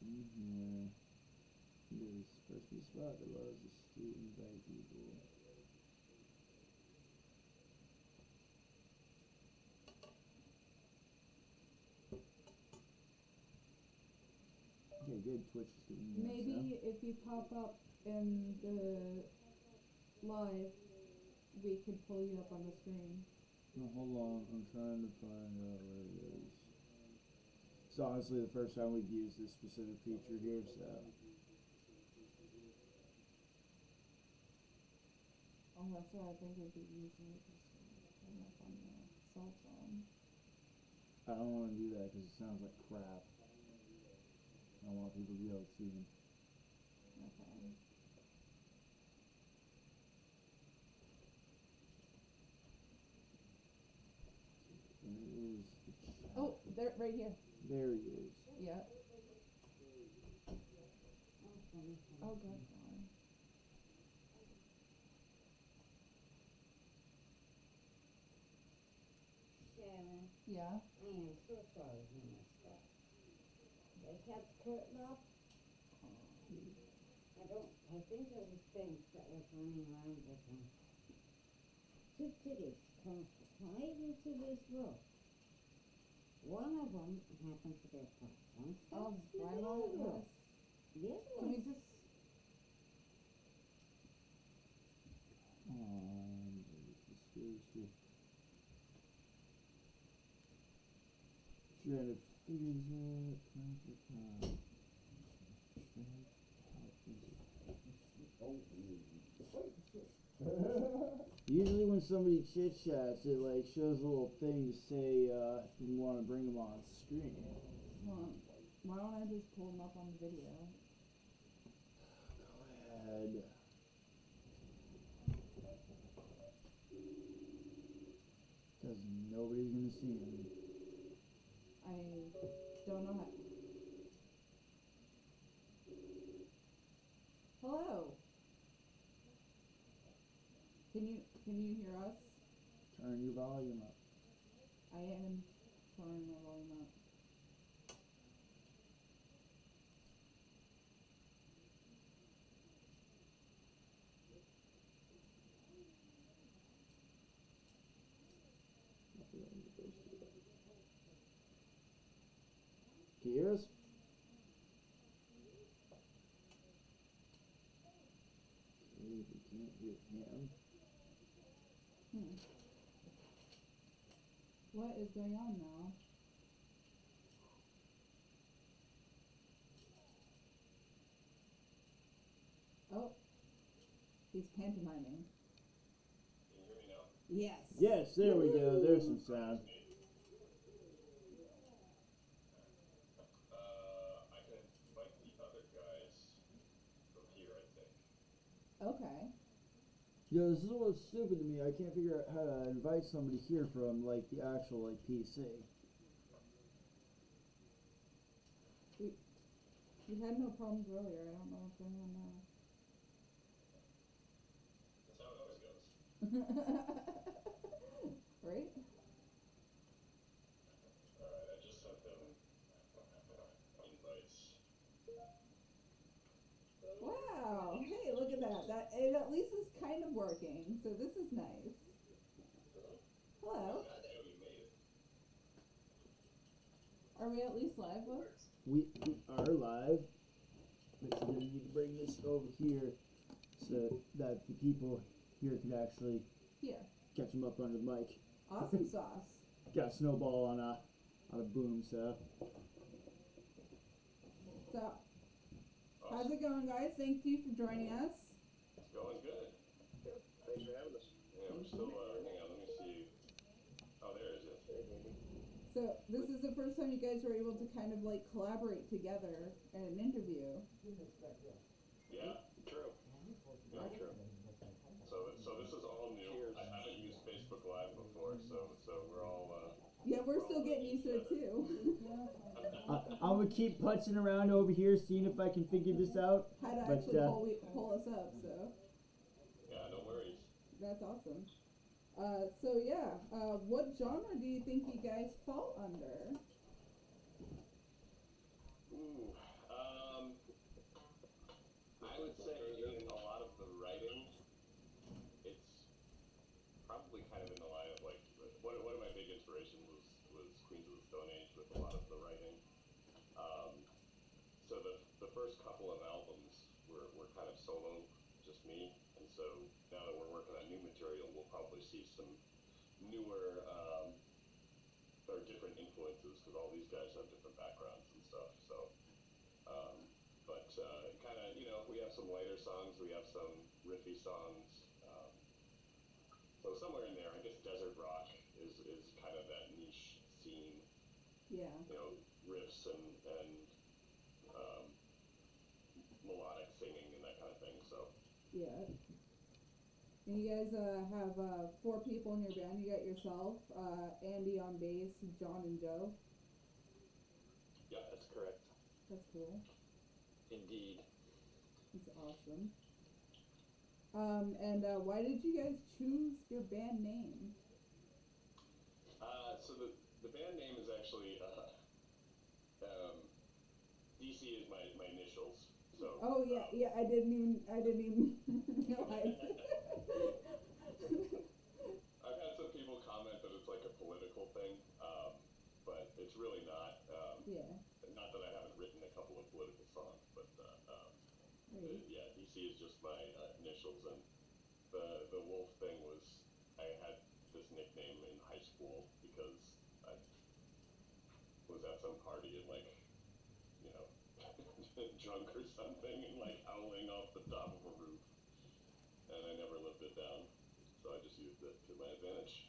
in here. There's supposed to be a spot that allows us to invite people. Okay, good. Twitch is doing that. Maybe if you pop up in the live, we could pull you up on the screen. No, hold on. I'm trying to find out where it is. It's honestly the first time we've used this specific feature here, so. Oh, that's why I think we'd be using it just to turn up on the cell phone. I don't want to do that because it sounds like crap. I want people to be able to see me. Okay. Where is the chat? Oh, there, right here. There he is. Yeah. Oh, God, sorry. Sharon, Yeah. I am so sorry you missed that. They kept cutting off. I think there was things that was running around with them. Two kitties come right into this room. One of them happened to get caught. One Oh, steps to right the on other it. room. The other Can we one just... This goes to. Trying to figure this out. Time for time. Usually when somebody chit chats, it like shows a little thing to say if you want to bring them on screen. Why don't I just pull them up on the video? Go ahead. Because nobody's gonna see them. I don't know how... Hello? Can you hear us? Turn your volume up. I am turning my volume up. Can you hear us? Okay, we can't hear him. What is going on now? Oh, he's pantomiming. Can you hear me now? Yes. Yes, there we go. There's some sound. I can invite the other guys from here, I think. Okay. Yo, this is what's stupid to me. I can't figure out how to invite somebody here from like the actual like PC. We had no problems earlier. I don't know what's going on now. That's how it always goes. Right? Alright, I just sent them invites. Wow. Hey, look at that. It at least is kind of working. So this is nice. Hello. That's how you made it. Are we at least live, Will? We are live, but you're gonna need to bring this over here so that the people here can actually Here. catch them up under the mic. Awesome sauce. Got a snowball on a boom, so. So, how's it going, guys? Thank you for joining us. It's going good. Thanks for having us. Yeah, we're still, hang on, let me see. Oh, there it is. So, this is the first time you guys were able to kind of like collaborate together in an interview. Yeah, True. yeah, true. So this is all new. I haven't used Facebook Live before, so we're all, Yeah, we're still getting used to it too. I'm gonna keep punching around over here, seeing if I can figure this out. How to But, actually pull us up, so yeah, no worries. that's awesome. So yeah, what genre do you think you guys fall under? Ooh, first couple of albums were kind of solo, just me, and so now that we're working on new material, we'll probably see some newer or different influences because all these guys have different backgrounds and stuff. So, but kind of, we have some lighter songs, we have some riffy songs. So somewhere in there, I guess desert rock is kind of that niche scene. Yeah. Riffs and melodic singing and that kind of thing. So. Yeah. And you guys have 4 people in your band. You got yourself, Andy on bass, John and Joe. Yeah, that's correct. That's cool. Indeed. That's awesome. And why did you guys choose your band name? So the band name is actually DC is my initials. So. Oh yeah, I didn't even realize. I've had some people comment that it's like a political thing, but it's really not. Yeah. Not that I haven't written a couple of political songs, but Right. yeah, DC is just my initials, and the wolf thing was I had this nickname in high school because I was at some party and drunk or something and howling off the top of a roof, and I never lived it down, so I just used it to my advantage.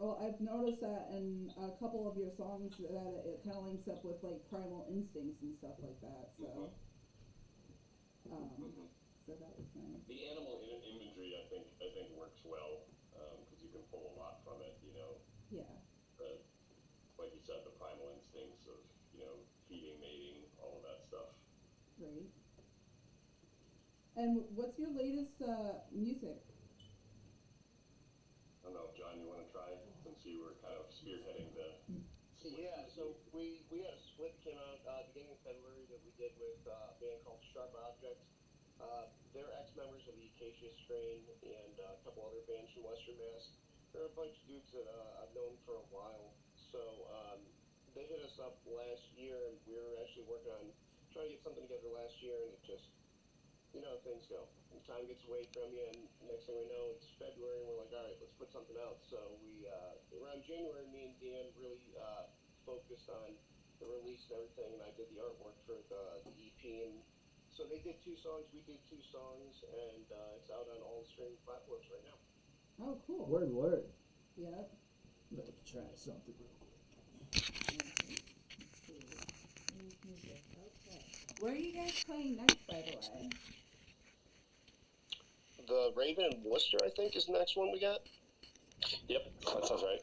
Well, I've noticed that in a couple of your songs that it kind of links up with Primal Instincts and stuff like that. So, so that was nice. The animal imagery, I think works well because you can pull a lot from it. Yeah. Like you said, the primal instincts of feeding, mating, all of that stuff. Great. And what's your latest music? I don't know, John, you want to try since you were kind of spearheading the. Yeah, so we had a split came out beginning of February that we did with a band called Sharp Objects. They're ex-members of the Acacia Strain and a couple other bands from Western Mass. They're a bunch of dudes that I've known for a while. So they hit us up last year, and we were actually working on trying to get something together last year, and it just, things go. And time gets away from you, and next thing we know, it's February, and we're like, all right, let's put something out. So we, around January, me and Dan really focused on the release and everything, and I did the artwork for the EP, and so they did 2 songs, we did 2 songs, and it's out on all the streaming platforms right now. Oh, cool. Word. Yeah. Let me try something real quick. Okay. Where are you guys playing next, by the way? The Raven in Worcester, I think, is the next one we got. Yep, that sounds right.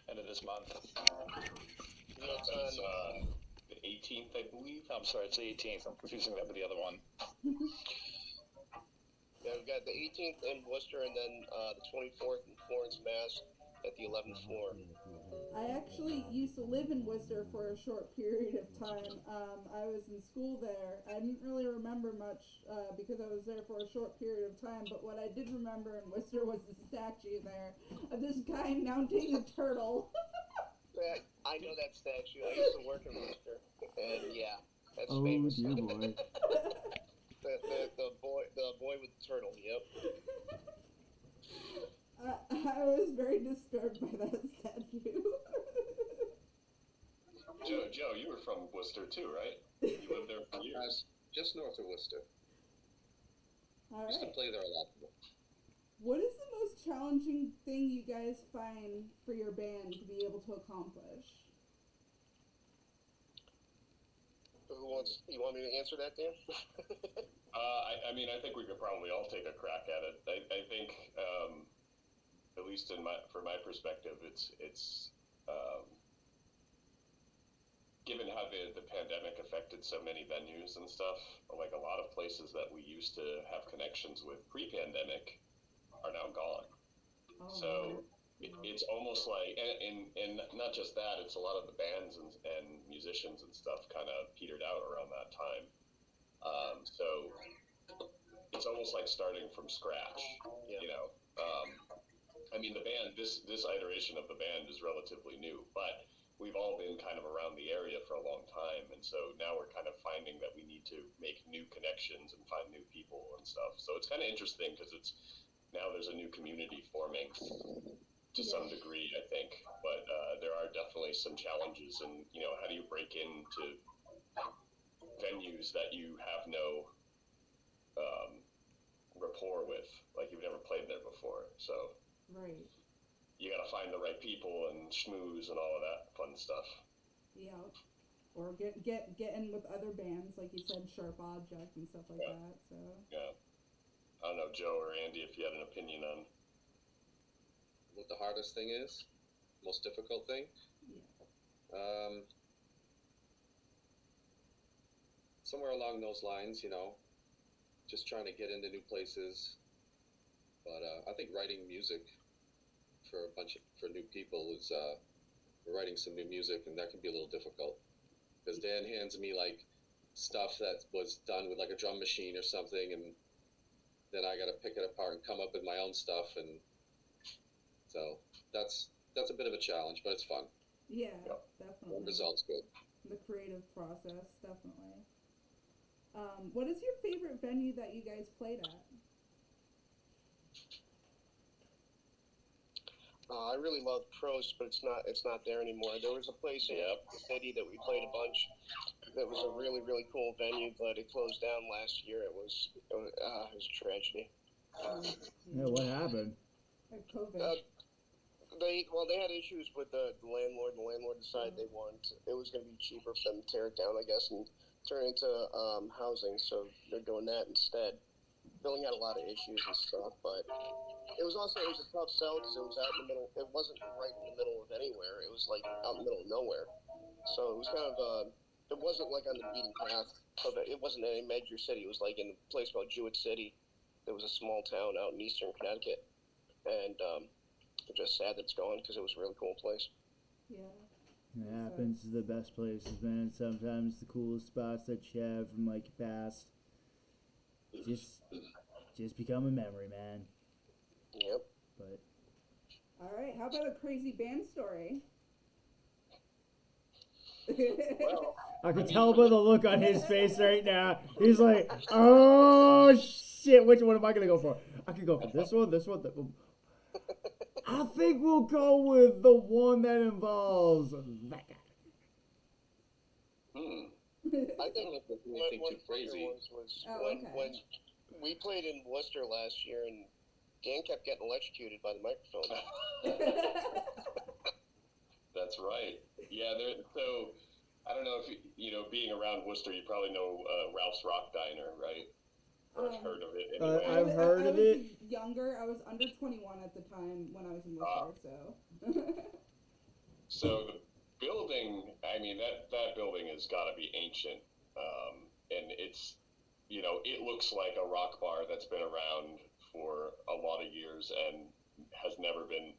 End of this month. It's the 18th, I believe. I'm sorry, it's the 18th. I'm confusing that with the other one. Yeah, we've got the 18th in Worcester, and then the 24th in Florence, Mass, at the 11th floor. I actually used to live in Worcester for a short period of time. I was in school there. I didn't really remember much because I was there for a short period of time, but what I did remember in Worcester was the statue there of this guy mounting a turtle. I know that statue. I used to work in Worcester, and yeah, that's Oh, famous. dear boy. the boy with the turtle. Yep. I was very disturbed by that statue. Joe, you were from Worcester too, right? You lived there for years. Just north of Worcester. All Used to right. play there a lot. What is the most challenging thing you guys find for your band to be able to accomplish? You want me to answer that, Dan? I mean, I think we could probably all take a crack at it. I think, at least for my perspective, it's given how the pandemic affected so many venues and stuff, like a lot of places that we used to have connections with pre-pandemic are now gone. Oh, So it's almost like, and not just that, it's a lot of the bands and musicians and stuff kind of petered out around that time. So it's almost like starting from scratch, I mean, the band, this iteration of the band is relatively new, but we've all been been kind of around the area for a long time, and so now we're kind of finding that we need to make new connections and find new people and stuff. So it's kind of interesting because it's now there's a new community forming to some degree, I think. But there are definitely some challenges, and how do you break into venues that you have no rapport with, like you've never played there before? So Right. you got to find the right people and schmooze and all of that fun stuff. Yeah. Or get in with other bands, like you said, Sharp Object and stuff like that. So. Yeah. I don't know, Joe or Andy, if you had an opinion on. What the hardest thing is, most difficult thing. Somewhere along those lines, just trying to get into new places. But I think writing music for new people is we're writing some new music, and that can be a little difficult because Dan hands me like stuff that was done with like a drum machine or something, and then I got to pick it apart and come up with my own stuff, and so that's a bit of a challenge, but it's fun. Yeah, Yep. definitely. The result's good. The creative process, definitely. What is your favorite venue that you guys played at? I really loved Prost, but it's not there anymore. There was a place in the city that we played a bunch. That was a really, really cool venue, but it closed down last year. It was a tragedy. Yeah, what happened? Like COVID. They had issues with the landlord. The landlord decided it was going to be cheaper for them to tear it down, I guess, and turn it into housing. So they're doing that instead. Building had a lot of issues and stuff, but it was a tough sell because it was out in the middle. It wasn't right in the middle of anywhere. It was like out in the middle of nowhere. So it was kind of it wasn't like on the beaten path. It wasn't in a major city. It was like in a place called Jewett City. It was a small town out in eastern Connecticut, and it's just sad that it's gone because it was a really cool place. Yeah. It happens to the best places, man. Sometimes the coolest spots that you have from like your past just become a memory, man. Yep. But All right. How about a crazy band story? Well, I can tell by the look on his face right now. He's like, oh shit, which one am I gonna go for? I could go for this one, that one. I think we'll go with the one that involves that guy. I think Anything one too crazy. was Oh, when okay. when we played in Worcester last year, and Dan kept getting electrocuted by the microphone. That's right. Yeah, so I don't know if being around Worcester, you probably know Ralph's Rock Diner, right? Or heard of it anyway. I've heard of it. I was younger. I was under 21 at the time when I was in Worcester, so. So the building, I mean, that building has got to be ancient, and it's, it looks like a rock bar that's been around for a lot of years and has never been,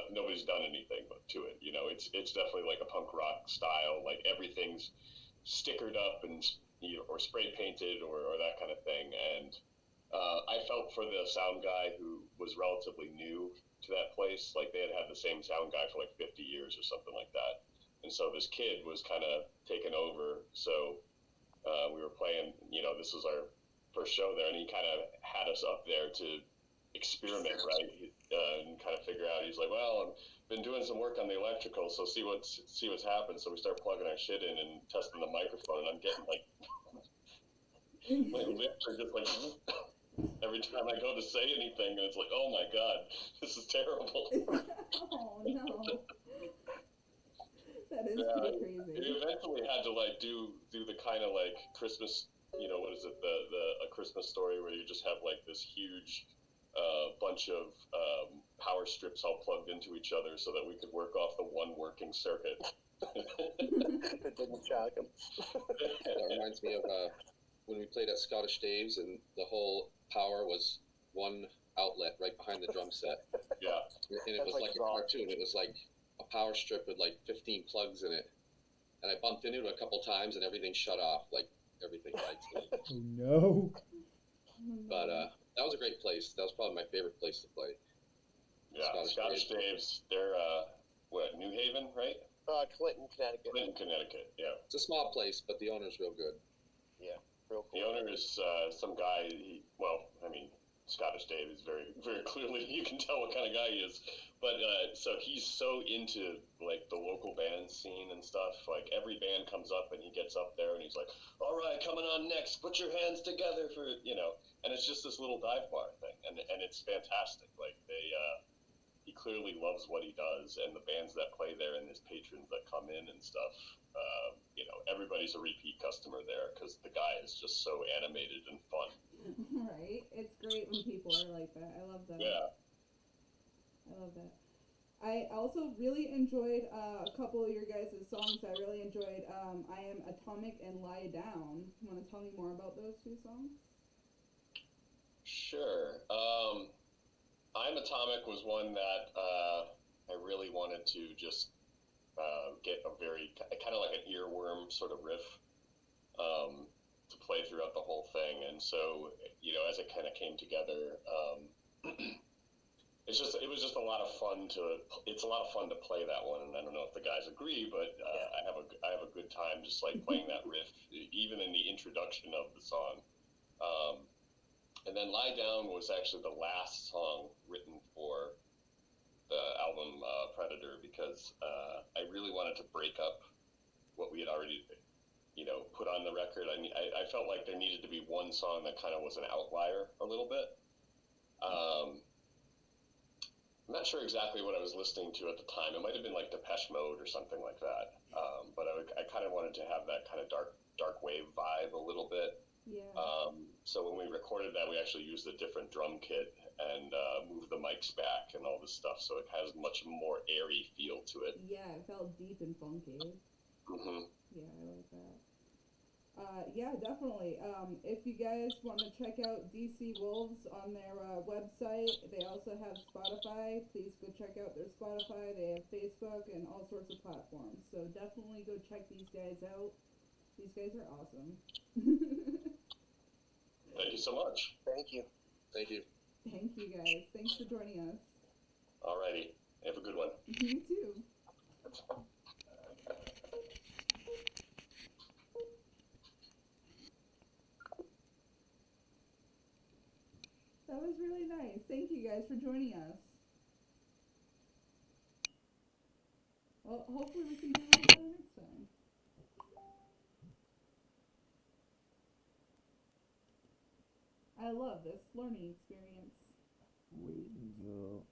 nobody's done anything to it. It's definitely like a punk rock style, like everything's stickered up and or spray painted or that kind of thing. And I felt for the sound guy who was relatively new to that place. Like they had the same sound guy for like 50 years or something like that. And so this kid was kind of taken over. So we were playing, this was our first show there, and he kind of had us up there to experiment, right? And kind of figure out, he's like, well, I've been doing some work on the electrical, so see what's happened. So we start plugging our shit in and testing the microphone, and I'm getting like my lips are just like every time I go to say anything, and it's like, oh my god, this is terrible. Oh no. That is pretty crazy. We eventually had to like do the kind of like Christmas, what is it, a Christmas Story, where you just have like this huge bunch of power strips all plugged into each other so that we could work off the one working circuit. It didn't shock him. That reminds me of when we played at Scottish Dave's, and the whole power was one outlet right behind the drum set. Yeah. And it was like a cartoon. It was like a power strip with like 15 plugs in it. And I bumped into it a couple times, and everything shut off, like everything lights. Oh no. But that was a great place. That was probably my favorite place to play. Yeah, Scottish Dave's, they're, New Haven, right? Clinton, Connecticut. Clinton, Connecticut. Yeah. It's a small place, but the owner's real good. Real cool. The owner is some guy. Scottish Dave is very, very clearly, you can tell what kind of guy he is. But so he's so into like the local band scene and stuff. Like every band comes up and he gets up there and he's like, "All right, coming on next. Put your hands together for And it's just this little dive bar thing, and it's fantastic. Like he clearly loves what he does, and the bands that play there and his patrons that come in and stuff. Everybody's a repeat customer there because the guy is just so animated and fun. Right? It's great when people are like that. I love that. Yeah. I love that. I also really enjoyed a couple of your guys' songs. I really enjoyed I Am Atomic and Lie Down. You want to tell me more about those two songs? Sure. I'm Atomic was one that I really wanted to just get a very kind of like an earworm sort of riff to play throughout the whole thing. And so, as it kind of came together, it was just a lot of fun it's a lot of fun to play that one. And I don't know if the guys agree, but I have a good time just like playing that riff, even in the introduction of the song. And then Lie Down was actually the last song written for the album Predator because I really wanted to break up what we had already, put on the record. I mean, I felt like there needed to be one song that kind of was an outlier a little bit. I'm not sure exactly what I was listening to at the time. It might have been like Depeche Mode or something like that. But I kind of wanted to have that kind of dark wave vibe a little bit. Yeah. So when we recorded that, we actually used a different drum kit and moved the mics back and all this stuff, so it has much more airy feel to it. Yeah, it felt deep and funky. Mm-hmm. Yeah, I like that. Yeah, definitely. If you guys want to check out DC Wolves on their website, they also have Spotify. Please go check out their Spotify. They have Facebook and all sorts of platforms. So definitely go check these guys out. These guys are awesome. Thank you so much. Thank you. Thank you. Thank you guys. Thanks for joining us. Alrighty. Have a good one. You too. That was really nice. Thank you guys for joining us. Well, hopefully we can do it better next time. I love this learning experience. Wait until